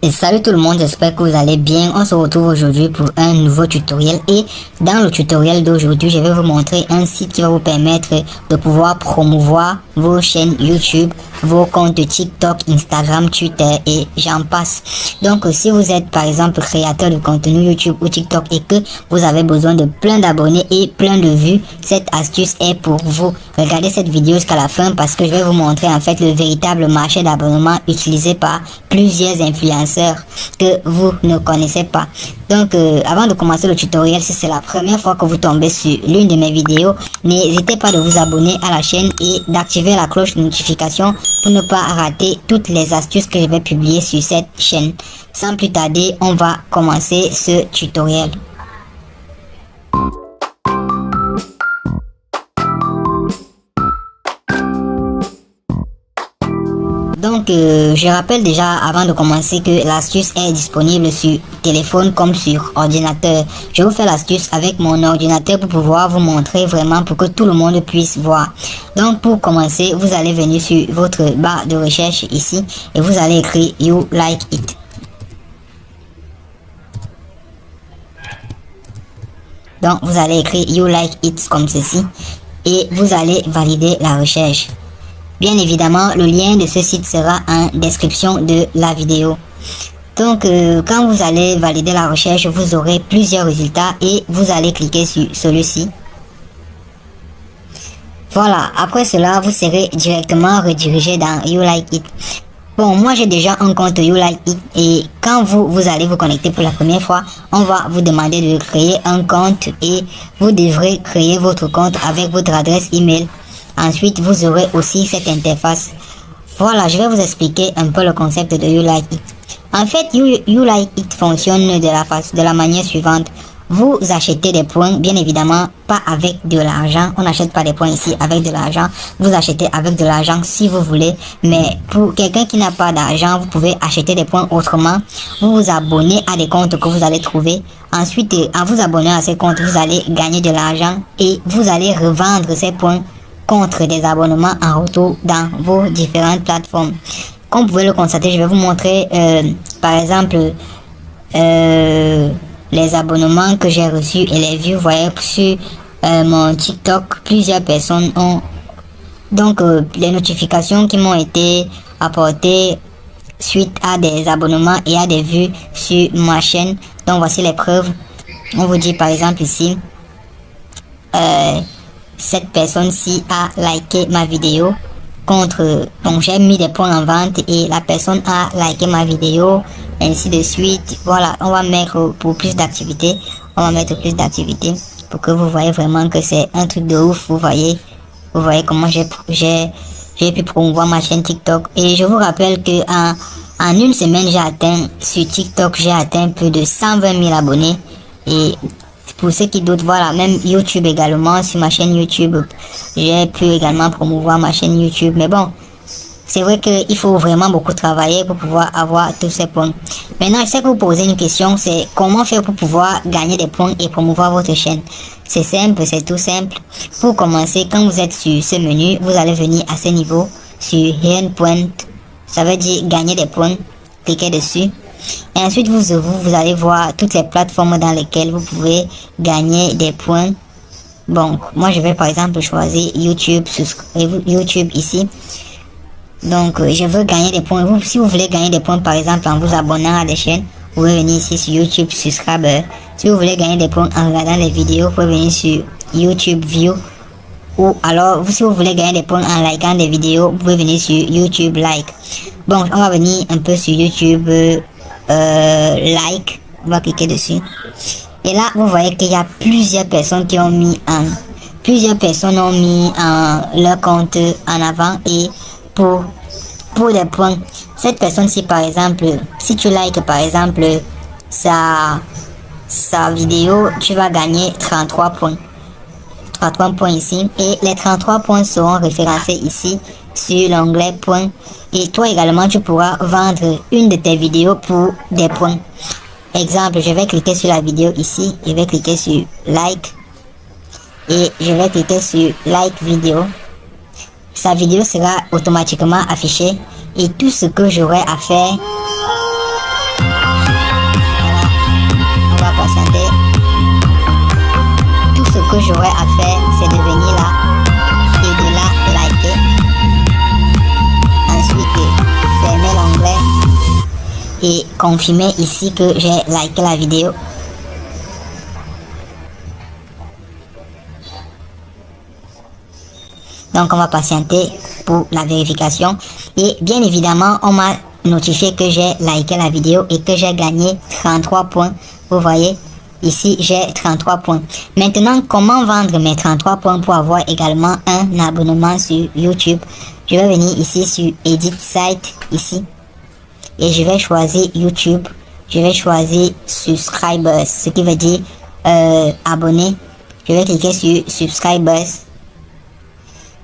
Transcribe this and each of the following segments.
Et salut tout le monde, j'espère que vous allez bien. On se retrouve aujourd'hui pour un nouveau tutoriel et dans le tutoriel d'aujourd'hui, je vais vous montrer un site qui va vous permettre de pouvoir promouvoir vos chaînes YouTube, vos comptes TikTok, Instagram, Twitter et j'en passe. Donc si vous êtes par exemple créateur de contenu YouTube ou TikTok et que vous avez besoin de plein d'abonnés et plein de vues, cette astuce est pour vous. Regardez cette vidéo jusqu'à la fin parce que je vais vous montrer en fait le véritable marché d'abonnement utilisé par plusieurs influenceurs que vous ne connaissez pas. Donc avant de commencer le tutoriel, si c'est la première fois que vous tombez sur l'une de mes vidéos, n'hésitez pas de vous abonner à la chaîne et d'activer la cloche de notification pour ne pas rater toutes les astuces que je vais publier sur cette chaîne. Sans plus tarder, on va commencer ce tutoriel. Donc, je rappelle déjà avant de commencer que l'astuce est disponible sur téléphone comme sur ordinateur. Je vous fais l'astuce avec mon ordinateur pour pouvoir vous montrer vraiment pour que tout le monde puisse voir. Donc, pour commencer, vous allez venir sur votre barre de recherche ici et vous allez écrire You Like It. Donc, vous allez écrire You Like It comme ceci et vous allez valider la recherche. Bien évidemment, le lien de ce site sera en description de la vidéo. Donc, quand vous allez valider la recherche, vous aurez plusieurs résultats et vous allez cliquer sur celui-ci. Voilà, après cela, vous serez directement redirigé dans You Like It. Bon, moi j'ai déjà un compte You Like It et quand vous allez vous connecter pour la première fois, on va vous demander de créer un compte et vous devrez créer votre compte avec votre adresse email. Ensuite, vous aurez aussi cette interface. Voilà, je vais vous expliquer un peu le concept de You Like It. En fait, You Like It fonctionne de la manière suivante. Vous achetez des points, bien évidemment, pas avec de l'argent. On n'achète pas des points ici avec de l'argent. Vous achetez avec de l'argent si vous voulez. Mais pour quelqu'un qui n'a pas d'argent, vous pouvez acheter des points autrement. Vous vous abonnez à des comptes que vous allez trouver. Ensuite, en vous abonnant à ces comptes, vous allez gagner de l'argent et vous allez revendre ces points contre des abonnements en retour dans vos différentes plateformes. Comme vous pouvez le constater, je vais vous montrer par exemple les abonnements que j'ai reçus et les vues. Vous voyez sur mon TikTok, plusieurs personnes ont donc les notifications qui m'ont été apportées suite à des abonnements et à des vues sur ma chaîne. Donc voici les preuves. On vous dit par exemple ici cette personne-ci a liké ma vidéo contre, donc j'ai mis des points en vente et la personne a liké ma vidéo, ainsi de suite. Voilà, on va mettre pour plus d'activité, pour que vous voyez vraiment que c'est un truc de ouf. Vous voyez comment j'ai pu promouvoir ma chaîne TikTok. Et je vous rappelle que en une semaine sur TikTok j'ai atteint plus de 120 000 abonnés. Et pour ceux qui doutent, voilà, même YouTube également, sur ma chaîne YouTube, j'ai pu également promouvoir ma chaîne YouTube. Mais bon, c'est vrai qu'il faut vraiment beaucoup travailler pour pouvoir avoir tous ces points. Maintenant, je sais que vous posez une question, c'est comment faire pour pouvoir gagner des points et promouvoir votre chaîne. C'est simple, c'est tout simple. Pour commencer, quand vous êtes sur ce menu, vous allez venir à ce niveau, sur Earn Point, ça veut dire gagner des points. Cliquez dessus. Et ensuite, vous allez voir toutes les plateformes dans lesquelles vous pouvez gagner des points. Bon, moi, je vais par exemple choisir YouTube ici. Donc, je veux gagner des points. Si vous voulez gagner des points, par exemple, en vous abonnant à des chaînes, vous pouvez venir ici sur YouTube Subscriber. Si vous voulez gagner des points en regardant les vidéos, vous pouvez venir sur YouTube View. Ou alors, si vous voulez gagner des points en likant des vidéos, vous pouvez venir sur YouTube Like. Bon, on va venir un peu sur YouTube Like, on va cliquer dessus et là vous voyez qu'il y a plusieurs personnes qui ont mis leur compte en avant et pour des points. Cette personne-ci par exemple, si tu likes par exemple sa vidéo, tu vas gagner 33 points ici et les 33 points seront référencés ici sur l'onglet points. Et toi également, tu pourras vendre une de tes vidéos pour des points. Exemple, je vais cliquer sur la vidéo ici. Je vais cliquer sur like. Et je vais cliquer sur like vidéo. Sa vidéo sera automatiquement affichée. Et tout ce que j'aurai à faire, que j'aurai à faire, c'est de venir là et de la liker. Ensuite, fermer l'onglet et confirmer ici que j'ai liké la vidéo. Donc on va patienter pour la vérification. Et bien évidemment, on m'a notifié que j'ai liké la vidéo et que j'ai gagné 33 points. Vous voyez, ici j'ai 33 points. Maintenant, comment vendre mes 33 points pour avoir également un abonnement sur YouTube? Je vais venir ici sur Edit Site, ici. Et je vais choisir YouTube. Je vais choisir Subscribers, ce qui veut dire abonner. Je vais cliquer sur Subscribers.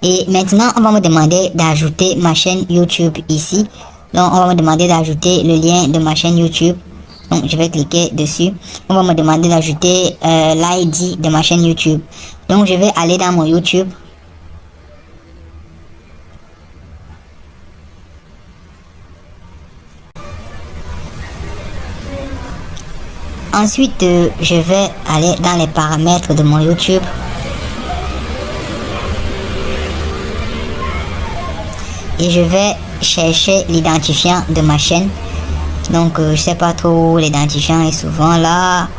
Et maintenant, on va me demander d'ajouter ma chaîne YouTube ici. Donc, on va me demander d'ajouter le lien de ma chaîne YouTube. Donc, je vais cliquer dessus. On va me demander d'ajouter l'ID de ma chaîne YouTube. Donc, je vais aller dans mon YouTube. Ensuite, je vais aller dans les paramètres de mon YouTube. Et je vais chercher l'identifiant de ma chaîne. Donc je sais pas trop, l'identifiant est souvent là.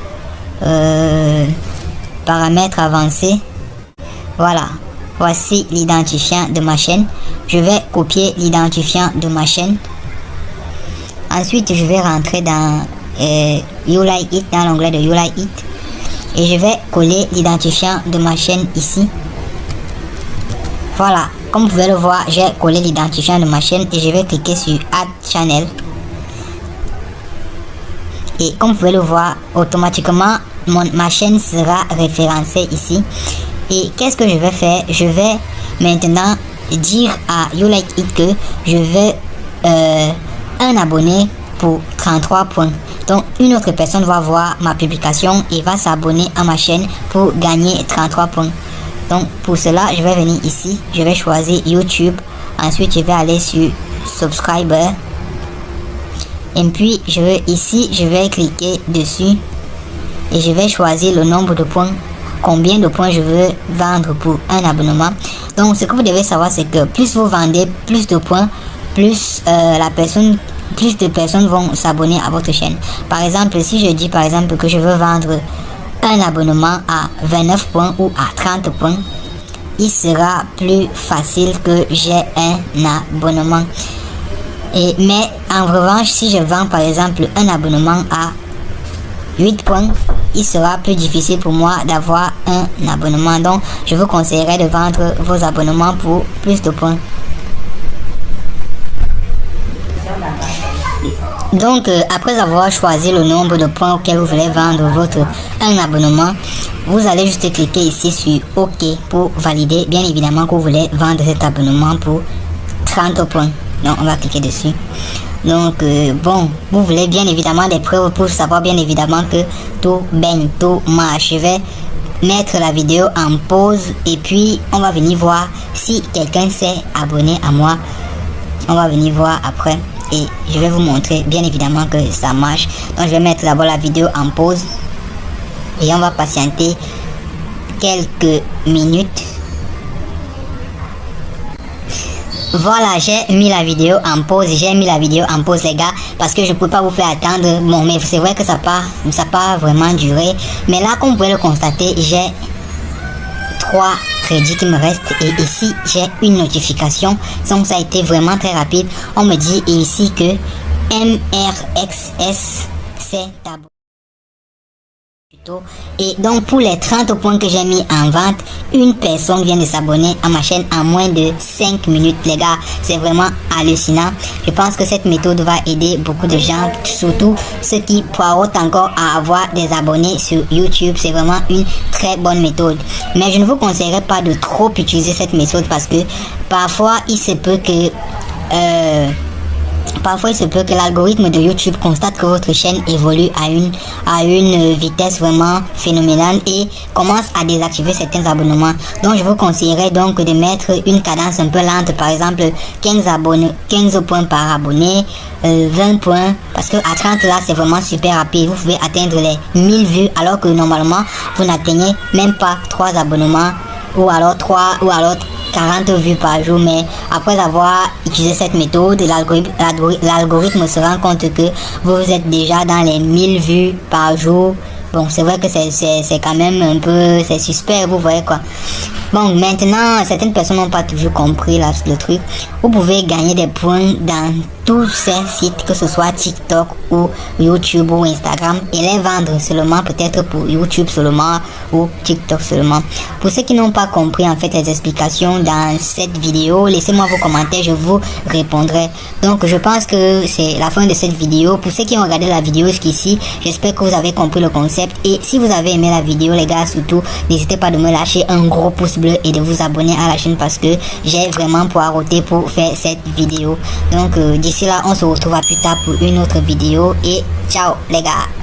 Paramètres avancés. Voilà, voici l'identifiant de ma chaîne. Je vais copier l'identifiant de ma chaîne. Ensuite je vais rentrer dans You Like It, dans l'onglet de You Like It. Et je vais coller l'identifiant de ma chaîne ici. Voilà, comme vous pouvez le voir, j'ai collé l'identifiant de ma chaîne et je vais cliquer sur Add Channel. Et comme vous pouvez le voir, automatiquement, ma chaîne sera référencée ici. Et qu'est-ce que je vais faire? Je vais maintenant dire à You Like It que je veux un abonné pour 33 points. Donc, une autre personne va voir ma publication et va s'abonner à ma chaîne pour gagner 33 points. Donc pour cela, je vais venir ici, je vais choisir YouTube, ensuite je vais aller sur Subscriber et puis je vais cliquer dessus et je vais choisir le nombre de points, combien de points je veux vendre pour un abonnement. Donc ce que vous devez savoir, c'est que plus vous vendez plus de points, plus plus de personnes vont s'abonner à votre chaîne. Par exemple, si je dis par exemple que je veux vendre un abonnement à 29 points ou à 30 points, il sera plus facile que j'ai un abonnement. Mais en revanche, si je vends par exemple un abonnement à 8 points, il sera plus difficile pour moi d'avoir un abonnement. Donc, je vous conseillerais de vendre vos abonnements pour plus de points. Donc, après avoir choisi le nombre de points auquel vous voulez vendre un abonnement, vous allez juste cliquer ici sur OK pour valider. Bien évidemment que vous voulez vendre cet abonnement pour 30 points. Donc, on va cliquer dessus. Donc, bon, vous voulez bien évidemment des preuves pour savoir bien évidemment que tout baigne, tout marche. Je vais mettre la vidéo en pause et puis on va venir voir si quelqu'un s'est abonné à moi. On va venir voir après. Et je vais vous montrer bien évidemment que ça marche. Donc je vais mettre d'abord la vidéo en pause et on va patienter quelques minutes. Voilà, j'ai mis la vidéo en pause. Les gars, parce que je ne peux pas vous faire attendre. Bon, mais c'est vrai que ça pas vraiment duré. Mais là, comme vous pouvez le constater, j'ai 3 crédits qui me restent et ici j'ai une notification. Donc ça a été vraiment très rapide. On me dit ici que MRXS s'est abonné. Et donc pour les 30 points que j'ai mis en vente, une personne vient de s'abonner à ma chaîne en moins de 5 minutes. Les gars, c'est vraiment hallucinant. Je pense que cette méthode va aider beaucoup de gens, surtout ceux qui poireautent encore à avoir des abonnés sur YouTube. C'est vraiment une très bonne méthode. Mais je ne vous conseillerais pas de trop utiliser cette méthode parce que parfois il se peut que parfois il se peut que l'algorithme de YouTube constate que votre chaîne évolue à une vitesse vraiment phénoménale et commence à désactiver certains abonnements. Donc je vous conseillerais donc de mettre une cadence un peu lente, par exemple 15 points par abonné, 20 points, parce que à 30 là c'est vraiment super rapide. Vous pouvez atteindre les 1000 vues alors que normalement vous n'atteignez même pas 3 abonnements ou alors 40 vues par jour. Mais après avoir utilisé cette méthode, l'algorithme se rend compte que vous êtes déjà dans les 1000 vues par jour. Bon, c'est vrai que c'est quand même un peu, c'est suspect, vous voyez quoi. Bon, maintenant, certaines personnes n'ont pas toujours compris là, le truc. Vous pouvez gagner des points dans tous ces sites, que ce soit TikTok ou YouTube ou Instagram, et les vendre seulement, peut-être pour YouTube seulement ou TikTok seulement. Pour ceux qui n'ont pas compris en fait les explications dans cette vidéo, laissez-moi vos commentaires, je vous répondrai. Donc je pense que c'est la fin de cette vidéo. Pour ceux qui ont regardé la vidéo jusqu'ici, j'espère que vous avez compris le concept, et si vous avez aimé la vidéo les gars, surtout n'hésitez pas de me lâcher un gros pouce bleu et de vous abonner à la chaîne parce que j'ai vraiment poireauté pour faire cette vidéo. Donc d'ici là on se retrouve à plus tard pour une autre vidéo et ciao les gars.